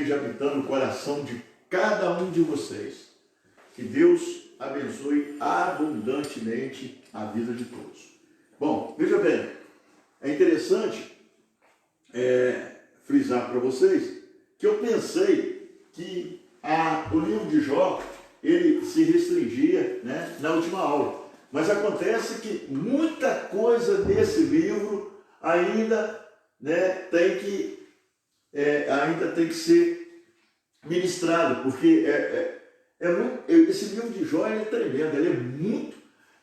esteja habitando o coração de cada um de vocês. Que Deus abençoe abundantemente a vida de todos. Bom, veja bem, é interessante frisar para vocês que eu pensei que o livro de Jó, ele se restringia, né, na última aula. Mas acontece que muita coisa desse livro ainda, né, ainda tem que ser ministrado, porque esse livro de Jó é tremendo, ele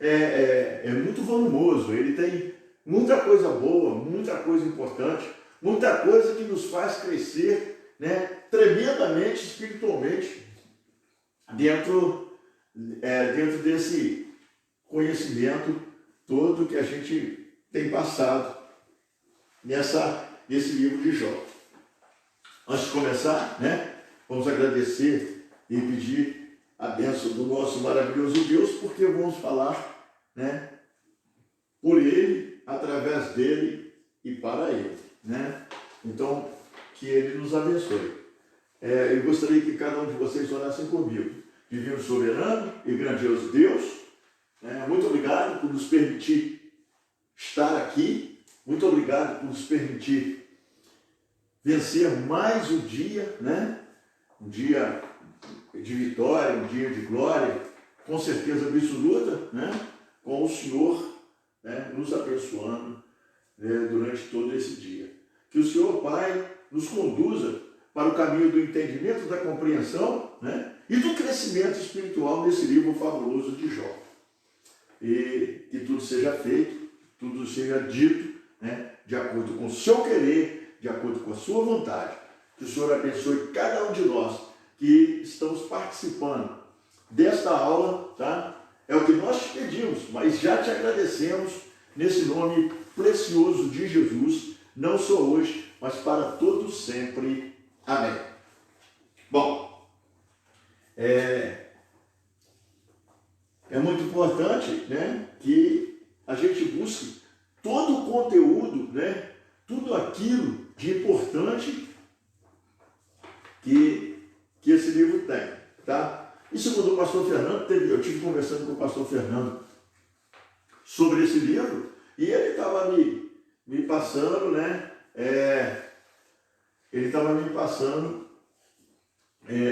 é muito volumoso, ele tem muita coisa boa, muita coisa importante, muita coisa que nos faz crescer, né, tremendamente espiritualmente dentro desse conhecimento todo que a gente tem passado nesse livro de Jó. Antes de começar, né, vamos agradecer e pedir a bênção do nosso maravilhoso Deus, porque vamos falar, né, por Ele, através dEle e para Ele, né? Então, que Ele nos abençoe. Eu gostaria que cada um de vocês orassem comigo. Divino, soberano e grandioso Deus, né, muito obrigado por nos permitir estar aqui, muito obrigado por nos permitir vencer mais um dia, né? Um dia de vitória, um dia de glória, com certeza absoluta, né? Com o Senhor, né, nos abençoando, né, durante todo esse dia. Que o Senhor, Pai, nos conduza para o caminho do entendimento, da compreensão, né, e do crescimento espiritual nesse livro fabuloso de Jó. E que tudo seja feito, tudo seja dito, né, de acordo com o seu querer, de acordo com a sua vontade. Que o Senhor abençoe cada um de nós que estamos participando desta aula, tá? É o que nós te pedimos, mas já te agradecemos nesse nome precioso de Jesus, não só hoje, mas para todos sempre. Amém. Bom, é muito importante, né, que a gente busque todo o conteúdo, né, tudo aquilo de importante que esse livro tem, tá? E segundo o pastor Fernando, eu tive conversando com o pastor Fernando sobre esse livro, e ele estava me passando, né, ele estava me passando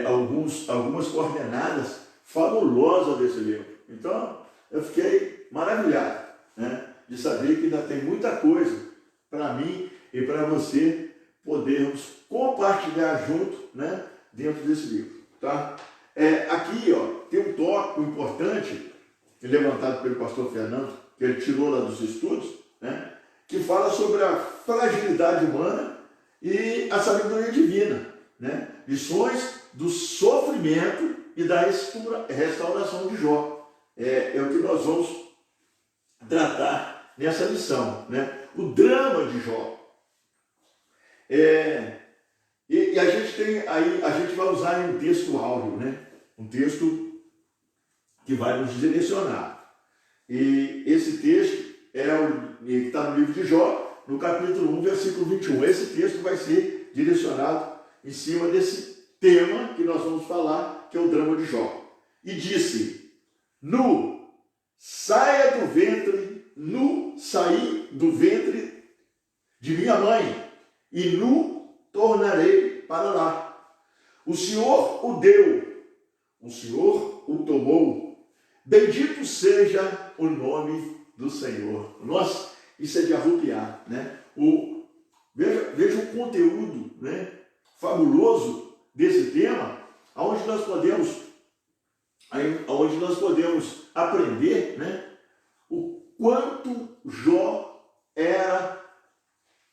algumas coordenadas fabulosas desse livro. Então, eu fiquei maravilhado, né, de saber que ainda tem muita coisa para mim e para você podermos compartilhar junto, né, dentro desse livro, tá? Aqui, ó, tem um tópico importante levantado pelo pastor Fernando, que ele tirou lá dos estudos, né, que fala sobre a fragilidade humana e a sabedoria divina, né? Lições do sofrimento e da restauração de Jó. É o que nós vamos tratar nessa lição, né? O drama de Jó. E a gente tem aí, a gente vai usar um texto áureo, né? Um texto que vai nos direcionar. E esse texto que está no livro de Jó, no capítulo 1, versículo 21. Esse texto vai ser direcionado em cima desse tema que nós vamos falar, que é o drama de Jó. E disse: nu saí do ventre de minha mãe, e nu tornarei para lá. O Senhor o deu, o Senhor o tomou. Bendito seja o nome do Senhor. Nossa, isso é de arrupiar, né? Veja o conteúdo, né, fabuloso desse tema, onde nós podemos aprender, né, o quanto Jó era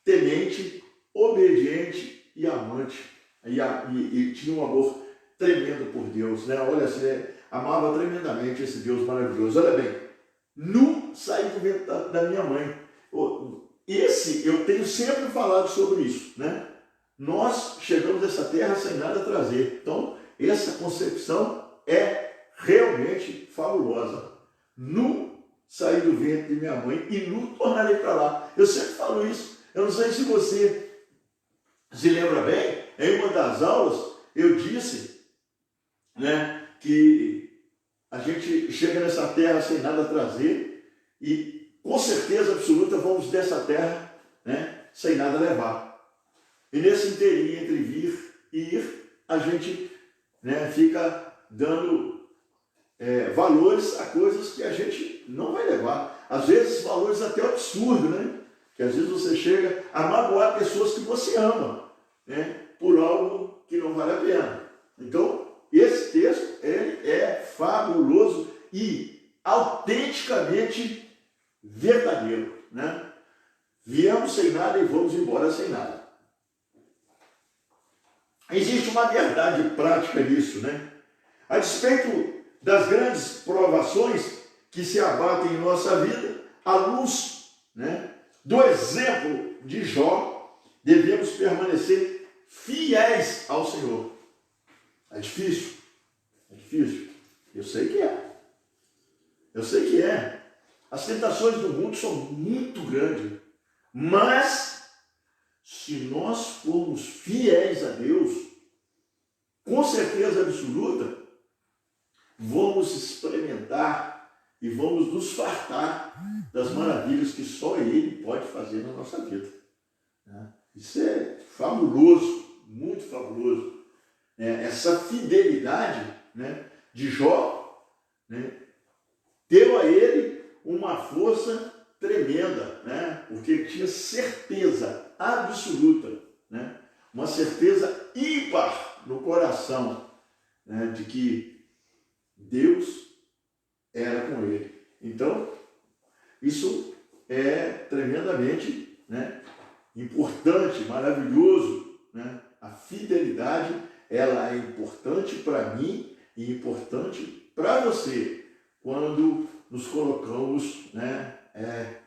temente, obediente e amante, e tinha um amor tremendo por Deus, né? Olha, assim, amava tremendamente esse Deus maravilhoso. Olha bem, nu saí do ventre da minha mãe. Eu tenho sempre falado sobre isso, né? Nós chegamos dessa terra sem nada trazer. Então, essa concepção é realmente fabulosa. Nu saí do ventre de minha mãe e nu tornarei para lá. Eu sempre falo isso. Eu não sei se você se lembra bem, em uma das aulas, eu disse, né, que a gente chega nessa terra sem nada a trazer e com certeza absoluta vamos dessa terra, né, sem nada a levar. E nesse inteirinho entre vir e ir, a gente, né, fica dando valores a coisas que a gente não vai levar. Às vezes valores até absurdos, né? Que às vezes você chega a magoar pessoas que você ama, né, por algo que não vale a pena. Então, esse texto ele é fabuloso e autenticamente verdadeiro, né? Viemos sem nada e vamos embora sem nada. Existe uma verdade prática nisso, né? A despeito das grandes provações que se abatem em nossa vida, à luz, né, do exemplo de Jó, devemos permanecer fiéis ao Senhor. É difícil, eu sei que é. Eu sei que é. As tentações do mundo são muito grandes, mas se nós formos fiéis a Deus, com certeza absoluta, vamos experimentar e vamos nos fartar das maravilhas que só Ele pode fazer na nossa vida. Isso é fabuloso, muito fabuloso. Essa fidelidade, né, de Jó, né, deu a ele uma força tremenda, né, porque tinha certeza absoluta, né, uma certeza ímpar no coração, né, de que Deus era com ele. Então, isso é tremendamente, né, importante, maravilhoso, né? A fidelidade, ela é importante para mim e importante para você quando nos colocamos, né, né,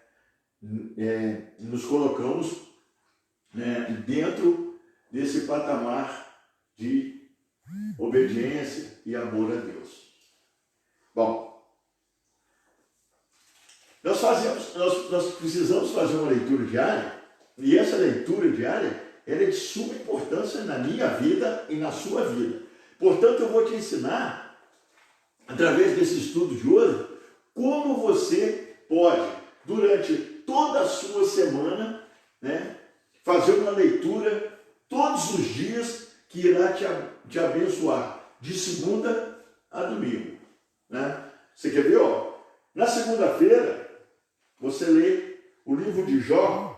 dentro desse patamar de obediência e amor a Deus. Bom, nós precisamos fazer uma leitura diária, e essa leitura diária ela é de suma importância na minha vida e na sua vida. Portanto, eu vou te ensinar, através desse estudo de hoje, como você pode, durante toda a sua semana, né, fazer uma leitura todos os dias que irá te abençoar, de segunda a domingo. Né? Você quer ver? Ó, na segunda-feira, você lê o livro de Jó,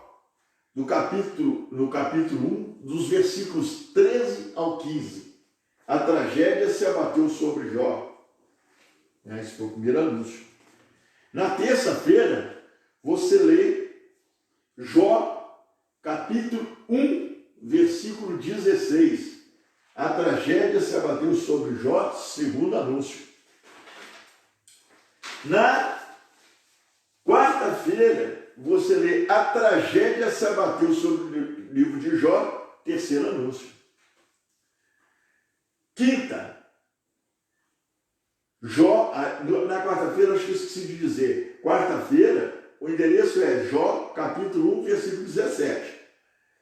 no capítulo 1, dos versículos 13 ao 15. A tragédia se abateu sobre Jó. Esse foi o primeiro anúncio. Na terça-feira, você lê Jó, capítulo 1, versículo 16. A tragédia se abateu sobre Jó, segundo anúncio. Na quarta-feira, você lê a tragédia se abateu sobre o livro de Jó, terceiro anúncio. Quinta, Jó, na quarta-feira, acho que eu esqueci de dizer, quarta-feira, o endereço é Jó, capítulo 1, versículo 17.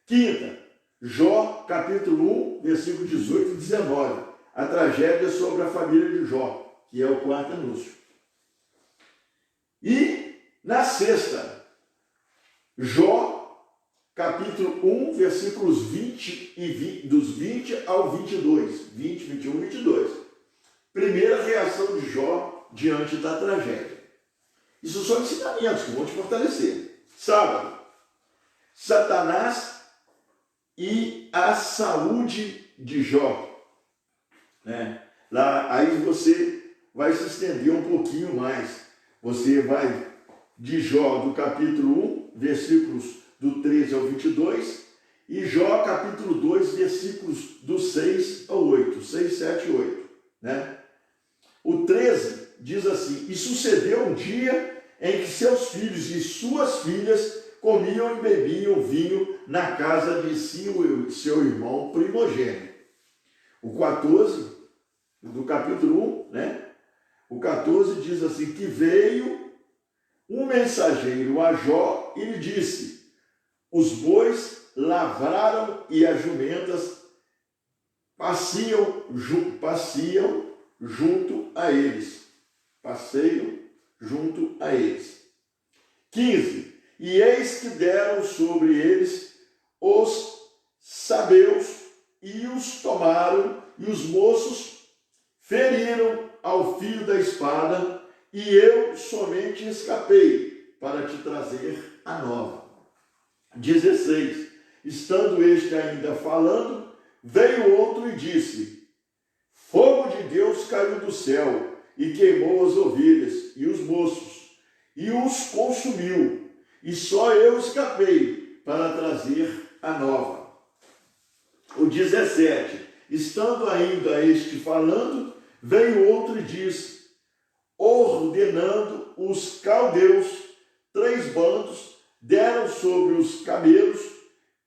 Quinta, Jó, capítulo 1, versículo 18 e 19. A tragédia sobre a família de Jó, que é o quarto anúncio. E na sexta, Jó, capítulo 1, versículos 20 dos 20 ao 22. 20, 21 e 22. Primeira reação de Jó diante da tragédia. Isso são ensinamentos que vão te fortalecer. Sábado, Satanás e a saúde de Jó. Aí você vai se estender um pouquinho mais. Você vai de Jó, do capítulo 1, versículos do 13 ao 22, e Jó, capítulo 2, versículos do 6 ao 8, 6, 7 e 8. Né? O 13 diz assim: e sucedeu um dia em que seus filhos e suas filhas comiam e bebiam vinho na casa de seu irmão primogênito. O 14, do capítulo 1, né? O 14 diz assim, que veio um mensageiro a Jó e lhe disse: os bois lavraram e as jumentas passeiam junto a eles. Passeiam junto a eles. 15. E eis que deram sobre eles os sabeus e os tomaram, e os moços feriram ao fio da espada, e eu somente escapei para te trazer a nova. 16. Estando este ainda falando, veio outro e disse: fogo de Deus caiu do céu e queimou as ovelhas e os moços, e os consumiu, e só eu escapei para trazer a nova. O 17. Estando ainda este falando, veio outro e disse, ordenando os caldeus, 3 bandos, deram sobre os camelos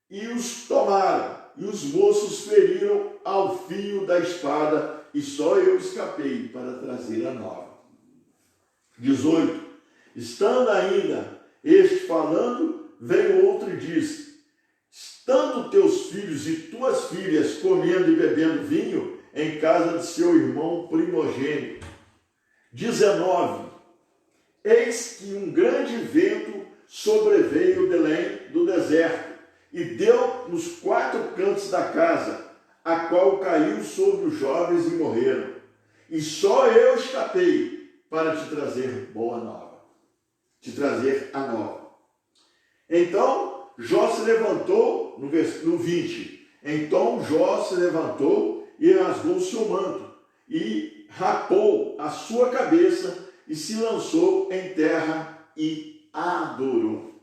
e os tomaram, e os moços feriram ao fio da espada, e só eu escapei para trazer a nova. 18. Estando ainda este falando, veio outro e disse, estando teus filhos e tuas filhas comendo e bebendo vinho em casa de seu irmão primogênito. 19. Eis que um grande vento sobreveio do deserto e deu nos 4 cantos da casa, a qual caiu sobre os jovens e morreram. E só eu escapei para te trazer boa nova, te trazer a nova. Então Jó se levantou, no 20, então Jó se levantou e rasgou o seu manto, e rapou a sua cabeça, e se lançou em terra e adorou.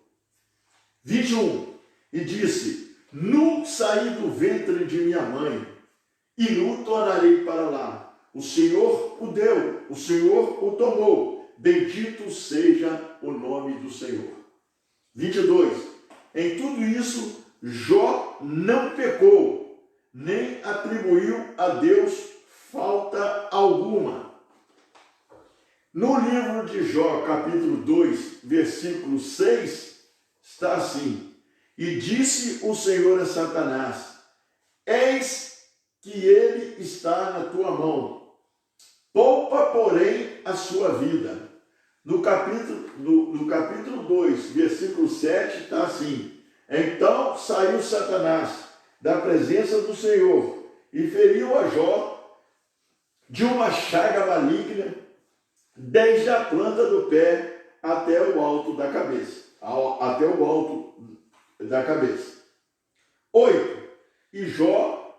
21. E disse, nu saí do ventre de minha mãe, e nu tornarei para lá. O Senhor o deu, o Senhor o tomou, bendito seja o nome do Senhor. 22. Em tudo isso, Jó não pecou, nem atribuiu a Deus falta alguma. No livro de Jó, capítulo 2, versículo 6, está assim, e disse o Senhor a Satanás, eis que ele está na tua mão, poupa, porém, a sua vida. No capítulo 2, versículo 7, está assim, então saiu Satanás da presença do Senhor e feriu a Jó de uma chaga maligna, desde a planta do pé até o alto da cabeça. 8. E Jó,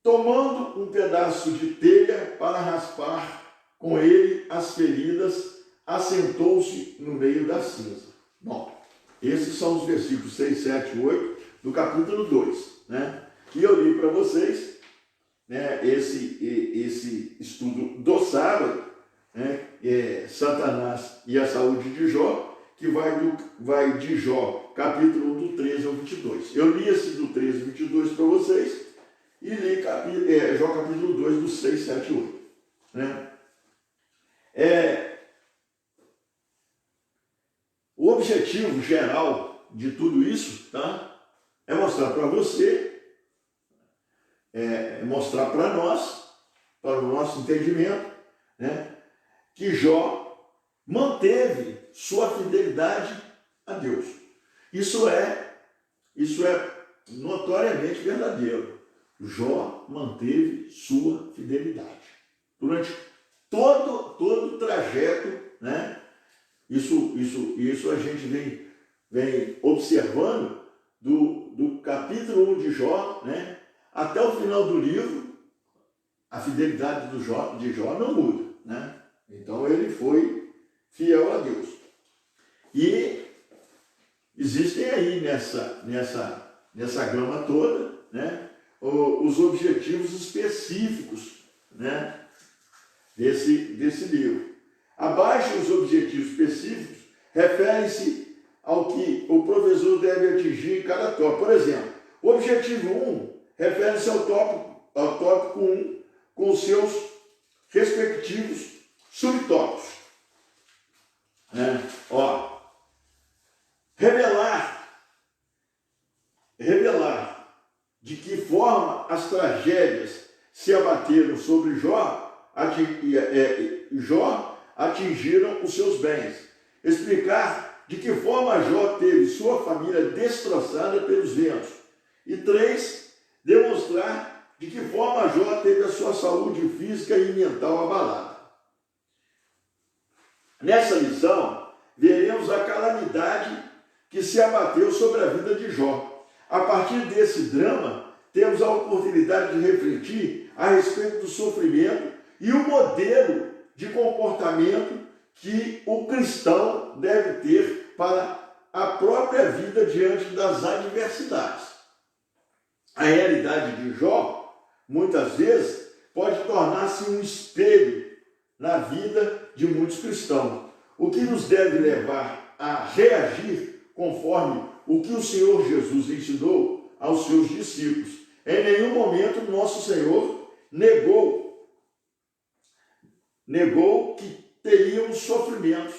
tomando um pedaço de telha para raspar com ele as feridas, assentou-se no meio da cinza. Bom, esses são os versículos 6, 7 e 8 do capítulo 2, né? E eu li para vocês, né, esse estudo do sábado, né, Satanás e a saúde de Jó, que vai de Jó, capítulo 1, do 13 ao 22. Eu li esse do 13 ao 22 para vocês e li Jó, capítulo 2, do 6, 7 e 8. Né? O objetivo geral de tudo isso, tá, é mostrar para você, mostrar para nós, para o nosso entendimento, né, que Jó manteve sua fidelidade a Deus. Isso é notoriamente verdadeiro. Jó manteve sua fidelidade durante todo o trajeto, né? Isso a gente vem observando do capítulo 1 de Jó, né, até o final do livro. A fidelidade de Jó não muda, né? Então ele foi fiel a Deus. E existem aí nessa gama toda, né, os objetivos específicos, né, desse livro. Abaixo, os objetivos específicos referem-se ao que o professor deve atingir em cada tópico. Por exemplo, o objetivo 1 refere-se ao tópico 1 com seus respectivos subtópicos. Revelar de que forma as tragédias se abateram sobre Jó, Jó atingiram os seus bens. Explicar de que forma Jó teve sua família destroçada pelos ventos. E 3, demonstrar de que forma Jó teve a sua saúde física e mental abalada. Nessa lição, veremos a calamidade que se abateu sobre a vida de Jó. A partir desse drama, temos a oportunidade de refletir a respeito do sofrimento e o modelo de comportamento que o cristão deve ter para a própria vida diante das adversidades. A realidade de Jó, muitas vezes, pode tornar-se um espelho na vida de muitos cristãos, o que nos deve levar a reagir conforme o que o Senhor Jesus ensinou aos seus discípulos. Em nenhum momento nosso Senhor negou que teríamos sofrimentos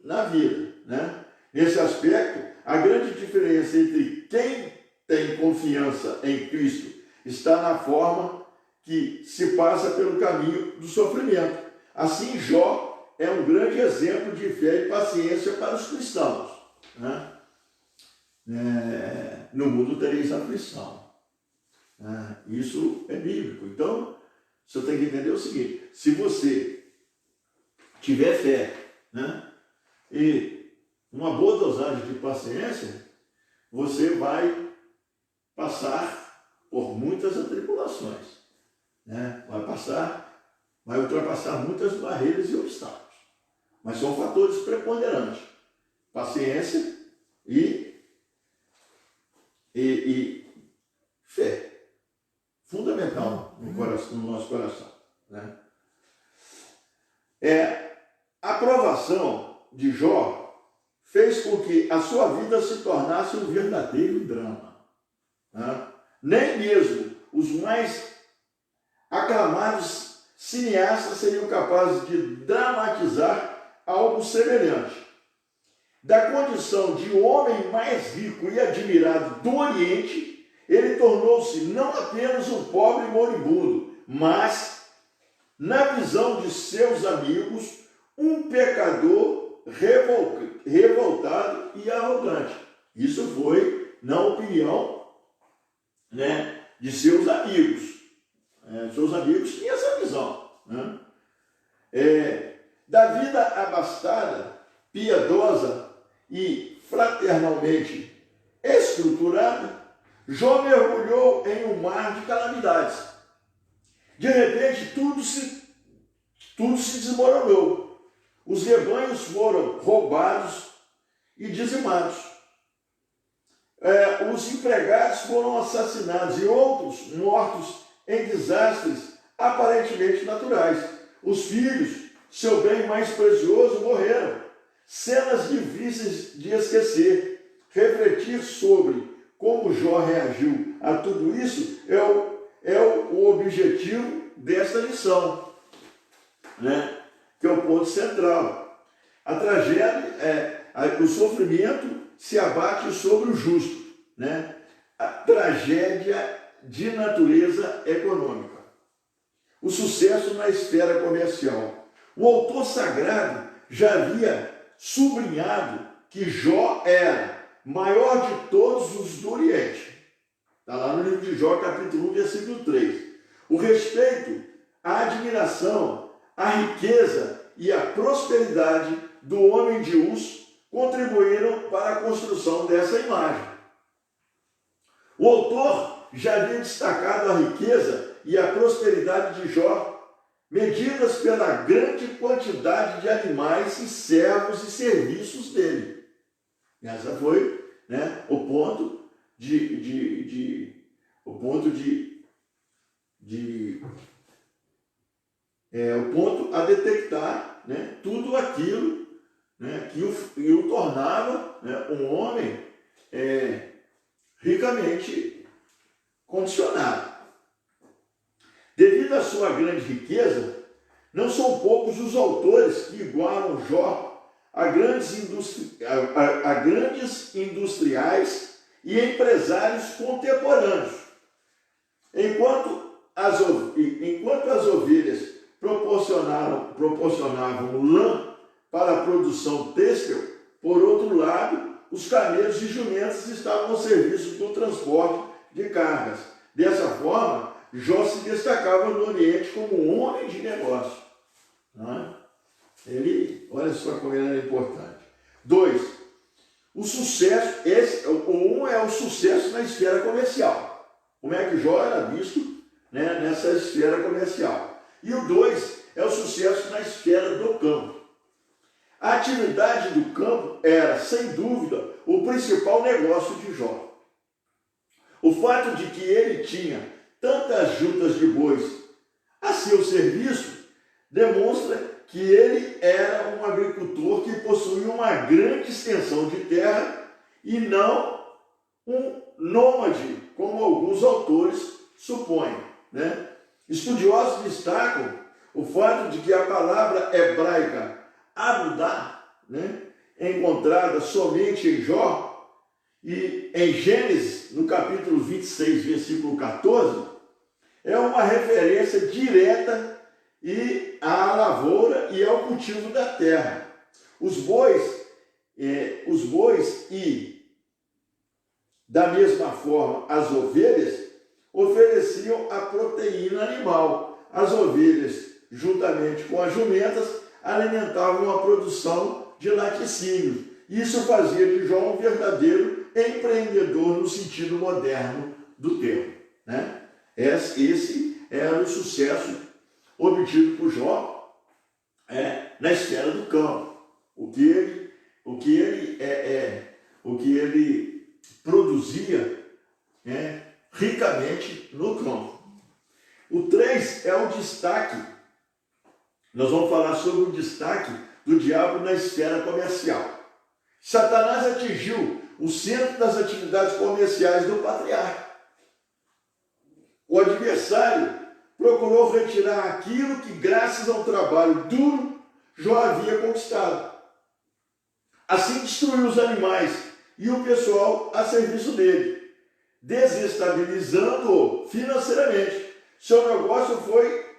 na vida, né? Nesse aspecto, a grande diferença entre quem tem confiança em Cristo está na forma que se passa pelo caminho do sofrimento. Assim, Jó é um grande exemplo de fé e paciência para os cristãos, né? No mundo tereis aflição. Isso é bíblico. Então, você tem que entender o seguinte: se você tiver fé, né, e uma boa dosagem de paciência, você vai passar por muitas atribulações, né? Vai ultrapassar muitas barreiras e obstáculos. Mas são fatores preponderantes: paciência e fé. Fundamental no nosso coração, né? A provação de Jó fez com que a sua vida se tornasse um verdadeiro drama, né? Nem mesmo os mais aclamados cineastas seriam capazes de dramatizar algo semelhante. Da condição de homem mais rico e admirado do Oriente, ele tornou-se não apenas um pobre moribundo, mas, na visão de seus amigos, um pecador revoltado e arrogante. Isso foi na opinião, né, de seus amigos. Seus amigos tinham essa visão, né? Da vida abastada, piedosa e fraternalmente estruturada, Jó mergulhou em um mar de calamidades. De repente, tudo se desmoronou. Os rebanhos foram roubados e dizimados. Os empregados foram assassinados e outros mortos em desastres aparentemente naturais. Os filhos, seu bem mais precioso, morreram. Cenas difíceis de esquecer. Refletir sobre como Jó reagiu a tudo isso é o objetivo desta lição, né? Que é o ponto central. A tragédia, o sofrimento se abate sobre o justo, né? A tragédia de natureza econômica. O sucesso na esfera comercial. O autor sagrado já havia sublinhado que Jó era maior de todos os do Oriente. Está lá no livro de Jó, capítulo 1, versículo 3. O respeito, a admiração, a riqueza e a prosperidade do homem de Uz contribuíram para a construção dessa imagem. O autor já havia destacado a riqueza e a prosperidade de Jó, medidas pela grande quantidade de animais e servos e serviços dele. Essa foi, né, o ponto o ponto a detectar, né, tudo aquilo, né, que o tornava, né, um homem ricamente condicionado. Devido à sua grande riqueza, não são poucos os autores que igualam Jó a grandes industriais e empresários contemporâneos. Enquanto enquanto as ovelhas proporcionavam lã para a produção têxtil, por outro lado, os camelos e jumentos estavam ao serviço do transporte de cargas. Dessa forma, Jó se destacava no Oriente como um homem de negócio. Não é? Ele, olha só como ele era importante. 2. O sucesso, um é o sucesso na esfera comercial. Como é que Jó era visto, né, nessa esfera comercial. E o 2 é o sucesso na esfera do campo. A atividade do campo era, sem dúvida, o principal negócio de Jó. O fato de que ele tinha tantas juntas de bois a seu serviço demonstra que ele era um agricultor que possuía uma grande extensão de terra e não um nômade, como alguns autores supõem, né? Estudiosos destacam o fato de que a palavra hebraica Abudá, né, encontrada somente em Jó e em Gênesis, no capítulo 26, versículo 14, é uma referência direta à lavoura e ao cultivo da terra. Os bois e, da mesma forma, as ovelhas ofereciam a proteína animal. As ovelhas, juntamente com as jumentas, alimentavam a produção de laticínios. Isso fazia de Jó um verdadeiro empreendedor no sentido moderno do termo, né? Esse era o sucesso obtido por Jó na esfera do campo. O que ele produzia ricamente no campo. O 3 é o destaque. Nós vamos falar sobre o destaque do diabo na esfera comercial. Satanás atingiu o centro das atividades comerciais do patriarca. O adversário procurou retirar aquilo que, graças ao trabalho duro, Jó havia conquistado. Assim destruiu os animais e o pessoal a serviço dele, desestabilizando-o financeiramente. Seu negócio foi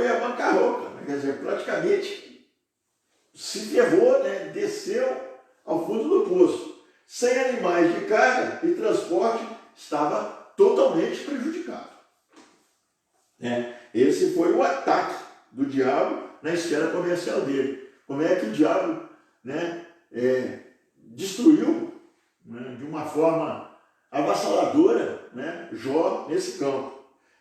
a bancarrota, né? Quer dizer, praticamente se ferrou, né? Desceu ao fundo do poço. Sem animais de carga e transporte, estava totalmente prejudicado. Esse foi o ataque do diabo na esfera comercial dele. Como é que o diabo, né, destruiu, né, de uma forma avassaladora, né, Jó nesse campo.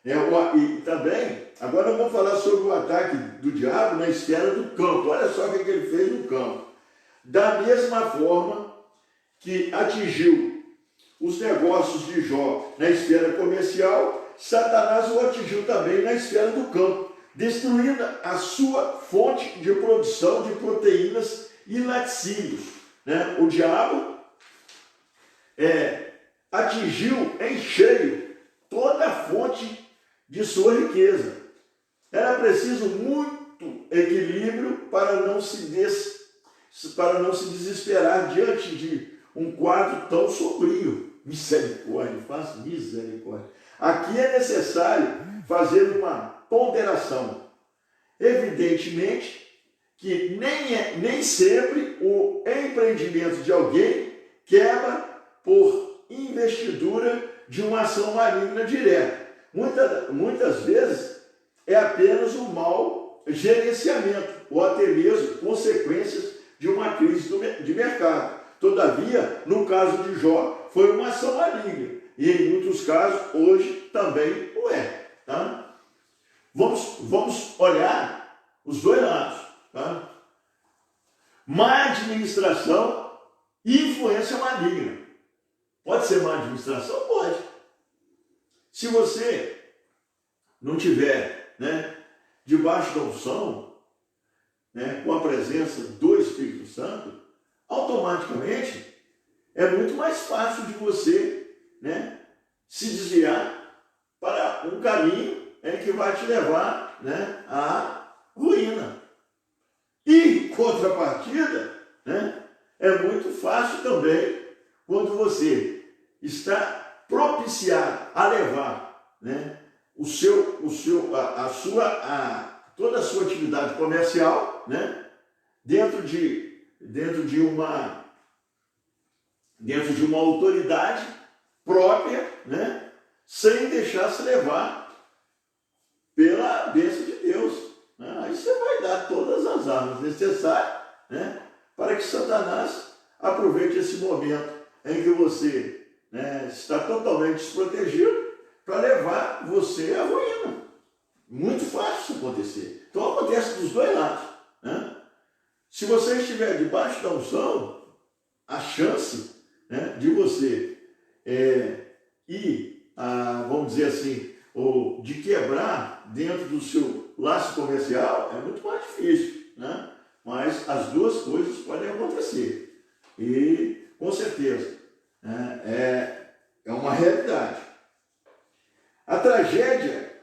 E também, agora vamos falar sobre o ataque do diabo na esfera do campo. Olha só o que ele fez no campo. Da mesma forma que atingiu os negócios de Jó na esfera comercial, Satanás o atingiu também na esfera do campo, destruindo a sua fonte de produção de proteínas e laticínios, né? O diabo atingiu em cheio toda a fonte de sua riqueza. Era preciso muito equilíbrio para não se desesperar diante de um quadro tão sombrio. Misericórdia, faça misericórdia. Aqui é necessário fazer uma ponderação. Evidentemente que nem sempre o empreendimento de alguém quebra por investidura de uma ação maligna direta. Muitas vezes é apenas um mau gerenciamento ou até mesmo consequências de uma crise de mercado. Todavia, no caso de Jó, foi uma ação maligna e em muitos casos hoje também o é. Tá? Vamos olhar os dois lados. Tá? Má administração e influência maligna. Pode ser má administração? Pode. Se você não tiver, né, debaixo da unção, né, com a presença do Espírito Santo, automaticamente é muito mais fácil de você, né, se desviar para um caminho que vai te levar, né, à ruína. E, em contrapartida, né, é muito fácil também quando você está propiciar, a levar, né, toda a sua atividade comercial, né, dentro de uma autoridade própria, né, sem deixar se levar pela bênção de Deus. Né? Aí você vai dar todas as armas necessárias, né, para que Satanás aproveite esse momento em que você, né, está totalmente desprotegido para levar você à ruína. Muito fácil isso acontecer. Então acontece dos dois lados. Né? Se você estiver debaixo da unção, a chance, né, de você vamos dizer assim, ou de quebrar dentro do seu laço comercial é muito mais difícil, né? Mas as duas coisas podem acontecer e com certeza, né, é uma realidade. A tragédia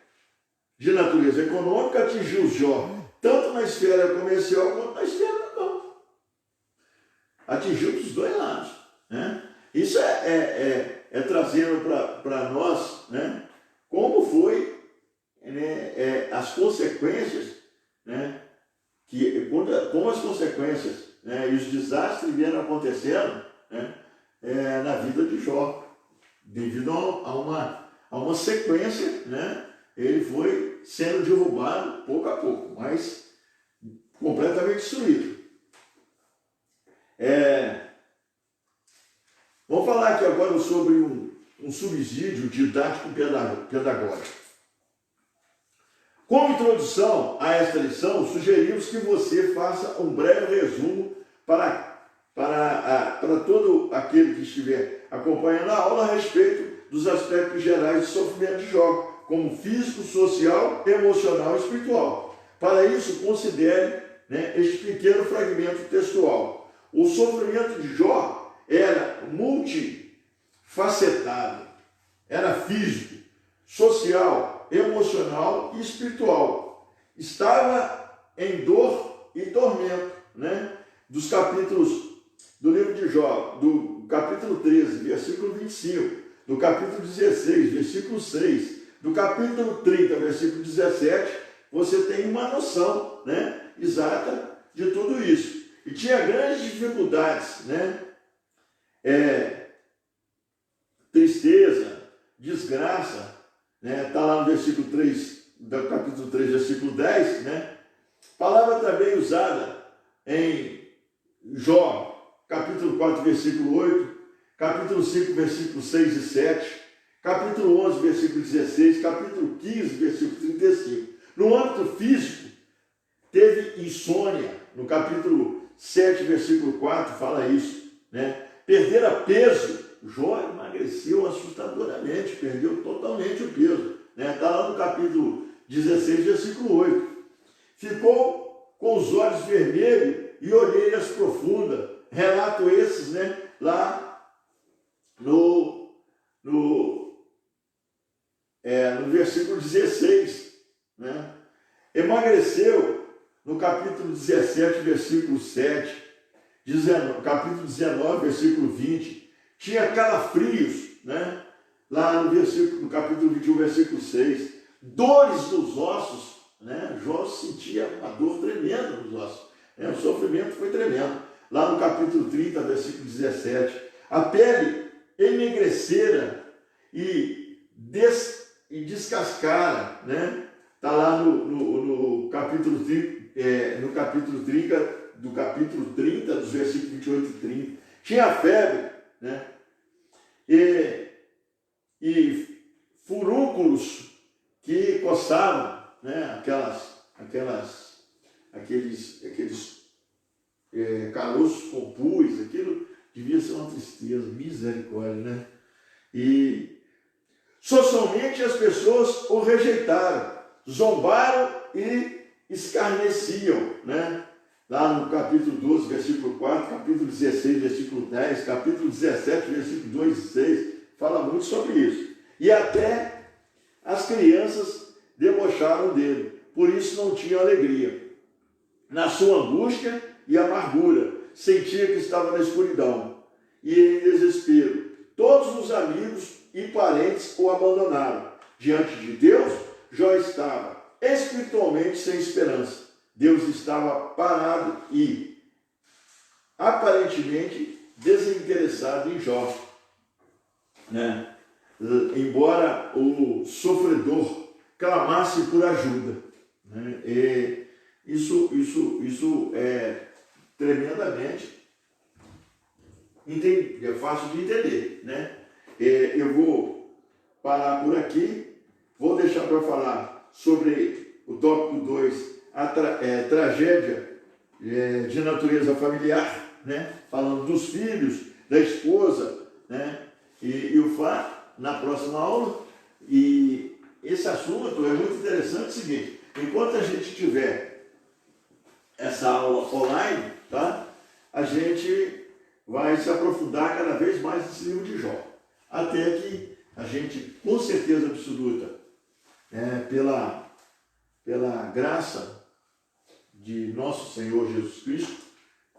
de natureza econômica atingiu Jó tanto na esfera comercial quanto na esfera do campo. Atingiu dos dois lados, né? Isso trazendo para nós, né, como foi, né, as consequências, né, como as consequências, né, e os desastres vieram acontecendo, né, na vida de Jó, devido a uma sequência, né, ele foi sendo derrubado pouco a pouco, mas completamente destruído. Vamos falar aqui agora sobre um subsídio didático pedagógico. Como introdução a esta lição, sugerimos que você faça um breve resumo para todo aquele que estiver acompanhando a aula a respeito dos aspectos gerais do sofrimento de Jó, como físico, social, emocional e espiritual. Para isso, considere, né, este pequeno fragmento textual. O sofrimento de Jó era multifacetado, era físico, social, emocional e espiritual. Estava em dor e tormento, né? Dos capítulos do livro de Jó, do capítulo 13, versículo 25, do capítulo 16, versículo 6, do capítulo 30, versículo 17, você tem uma noção, né, exata de tudo isso. E tinha grandes dificuldades, né? Tristeza, desgraça, né? Está lá no versículo 3, do capítulo 3, versículo 10, né? Palavra também usada em Jó, capítulo 4, versículo 8, capítulo 5, versículo 6 e 7, capítulo 11, versículo 16, capítulo 15, versículo 35. No âmbito físico, teve insônia, no capítulo 7, versículo 4, fala isso, né? Perder peso, Jó emagreceu assustadoramente, perdeu totalmente o peso, né? Está lá no capítulo 16, versículo 8. Ficou com os olhos vermelhos e olheiras profundas, relato esses, né, lá no versículo 16, né? Emagreceu no capítulo 17, versículo 7, capítulo 19, versículo 20, tinha calafrios, né? Lá no capítulo 21, versículo 6, dores dos ossos, né? Jó sentia uma dor tremenda nos ossos, né? O sofrimento foi tremendo. Lá no capítulo 30, versículo 17, a pele enegrecera e descascara, né? Está lá no capítulo 30, do capítulo 30, dos versículos 28 e 30. Tinha febre, né? E furúnculos que coçavam, né? Aqueles caroços com pus, aquilo devia ser uma tristeza, misericórdia, né? E socialmente as pessoas o rejeitaram, zombaram e escarneciam, né? Lá no capítulo 12, versículo 4, capítulo 16, versículo 10, capítulo 17, versículo 2 e 6, fala muito sobre isso. E até as crianças debocharam dele, por isso não tinha alegria. Na sua angústia e amargura, sentia que estava na escuridão e em desespero. Todos os amigos e parentes o abandonaram. Diante de Deus, Jó estava espiritualmente sem esperança. Deus estava parado e aparentemente desinteressado em Jó, né? Embora o sofredor clamasse por ajuda, né? E isso é tremendamente é fácil de entender, né? Eu vou parar por aqui, vou deixar para falar sobre o tópico 2, a tragédia de natureza familiar, né? Falando dos filhos, da esposa, né? E o fato na próxima aula. E esse assunto é muito interessante. O seguinte: enquanto a gente tiver essa aula online, tá? A gente vai se aprofundar cada vez mais nesse livro de Jó, até que a gente, com certeza absoluta, pela graça de nosso Senhor Jesus Cristo,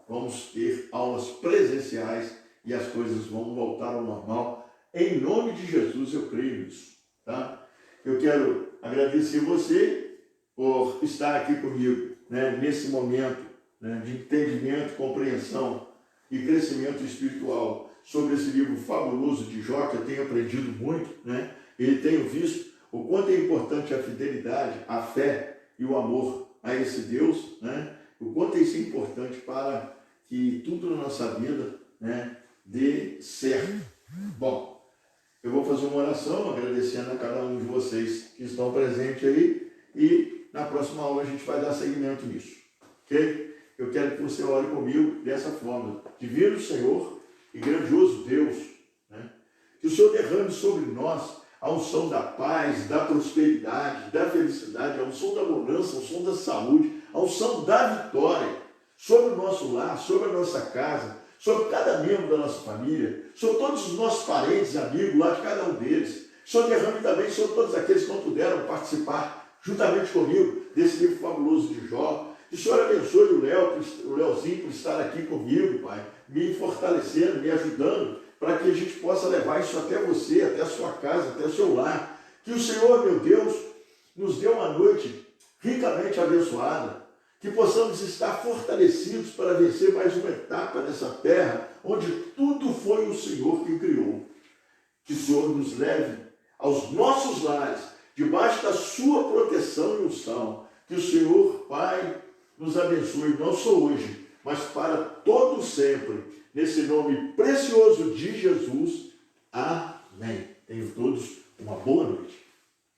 vamos ter aulas presenciais e as coisas vão voltar ao normal. Em nome de Jesus eu creio nisso, tá? Eu quero agradecer você por estar aqui comigo, né, nesse momento, né, de entendimento, compreensão e crescimento espiritual sobre esse livro fabuloso de Jó, que eu tenho aprendido muito, né? E tenho visto o quanto é importante a fidelidade, a fé e o amor a esse Deus, né? O quanto isso é importante para que tudo na nossa vida, né, dê certo. Bom, eu vou fazer uma oração agradecendo a cada um de vocês que estão presentes aí e na próxima aula a gente vai dar seguimento nisso, ok? Eu quero que você ore comigo dessa forma: Divino Senhor e grandioso Deus, né? Que o Senhor derrame sobre nós a unção da paz, da prosperidade, da felicidade, a unção da abundância, a unção da saúde, a unção da vitória sobre o nosso lar, sobre a nossa casa, sobre cada membro da nossa família, sobre todos os nossos parentes, amigos, lá de cada um deles. O Senhor derrame também sobre todos aqueles que não puderam participar juntamente comigo desse livro fabuloso de Jó. Que o Senhor abençoe o Leozinho por estar aqui comigo, Pai, me fortalecendo, me ajudando, para que a gente possa levar isso até você, até a sua casa, até o seu lar. Que o Senhor, meu Deus, nos dê uma noite ricamente abençoada, que possamos estar fortalecidos para vencer mais uma etapa nessa terra, onde tudo foi o Senhor que criou. Que o Senhor nos leve aos nossos lares, debaixo da sua proteção e unção. Que o Senhor, Pai, nos abençoe, não só hoje, mas para todo sempre. Nesse nome precioso de Jesus. Amém. Tenham todos uma boa noite.